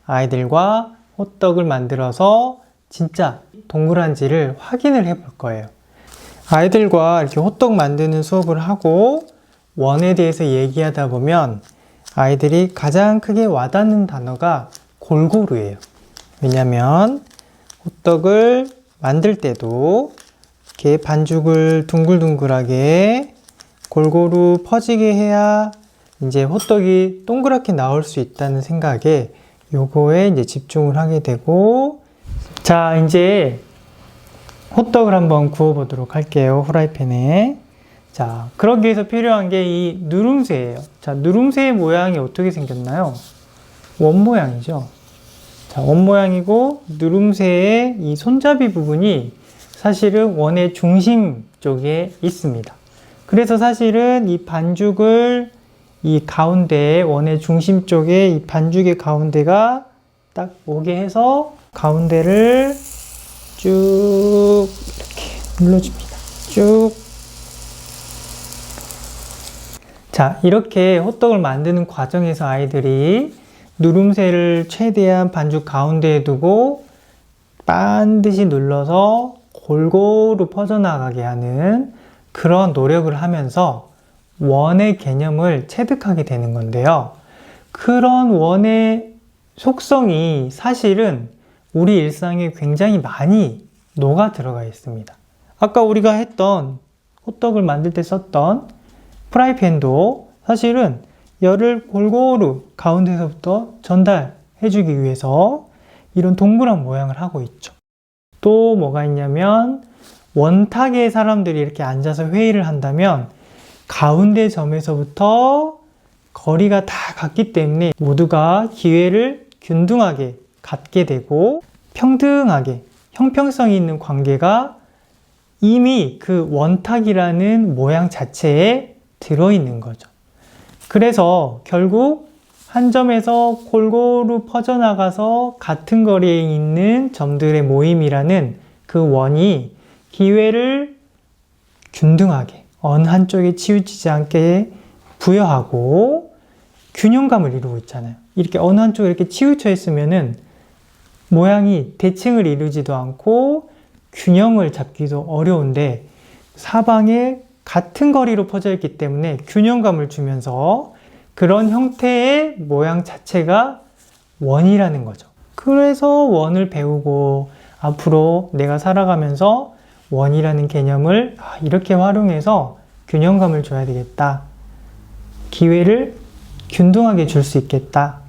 아이들과 호떡을 만들어서 진짜 동그란지를 확인을 해 볼 거예요. 아이들과 이렇게 호떡 만드는 수업을 하고 원에 대해서 얘기하다 보면 아이들이 가장 크게 와닿는 단어가 골고루예요. 왜냐면 호떡을 만들 때도 이렇게 반죽을 둥글둥글하게 골고루 퍼지게 해야 이제 호떡이 동그랗게 나올 수 있다는 생각에 요거에 이제 집중을 하게 되고, 자, 이제 호떡을 한번 구워 보도록 할게요. 후라이팬에. 자, 그러기 위해서 필요한 게 이 누룽새예요. 자, 누룽새의 모양이 어떻게 생겼나요? 원 모양이죠. 자, 원 모양이고 누룽새의 이 손잡이 부분이 사실은 원의 중심 쪽에 있습니다. 그래서 사실은 이 반죽을 이 가운데 원의 중심 쪽에 이 반죽의 가운데가 딱 오게 해서 가운데를 쭉 이렇게 눌러줍니다. 쭉. 자, 이렇게 호떡을 만드는 과정에서 아이들이 누름새를 최대한 반죽 가운데에 두고 반드시 눌러서 골고루 퍼져나가게 하는 그런 노력을 하면서 원의 개념을 체득하게 되는 건데요. 그런 원의 속성이 사실은 우리 일상에 굉장히 많이 녹아 들어가 있습니다. 아까 우리가 했던 호떡을 만들 때 썼던 프라이팬도 사실은 열을 골고루 가운데서부터 전달해 주기 위해서 이런 동그란 모양을 하고 있죠. 또 뭐가 있냐면 원탁에 사람들이 이렇게 앉아서 회의를 한다면 가운데 점에서부터 거리가 다 같기 때문에 모두가 기회를 균등하게 갖게 되고 평등하게 형평성이 있는 관계가 이미 그 원탁이라는 모양 자체에 들어있는 거죠. 그래서 결국 한 점에서 골고루 퍼져나가서 같은 거리에 있는 점들의 모임이라는 그 원이 기회를 균등하게 어느 한쪽에 치우치지 않게 부여하고 균형감을 이루고 있잖아요. 이렇게 어느 한쪽에 이렇게 치우쳐 있으면은 모양이 대칭을 이루지도 않고 균형을 잡기도 어려운데 사방에 같은 거리로 퍼져 있기 때문에 균형감을 주면서 그런 형태의 모양 자체가 원이라는 거죠. 그래서 원을 배우고 앞으로 내가 살아가면서 원이라는 개념을 이렇게 활용해서 균형감을 줘야 되겠다. 기회를 균등하게 줄 수 있겠다.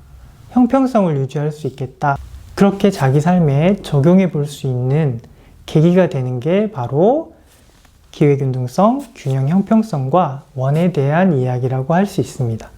형평성을 유지할 수 있겠다. 그렇게 자기 삶에 적용해 볼 수 있는 계기가 되는 게 바로 기회균등성, 균형 형평성과 원에 대한 이야기라고 할 수 있습니다.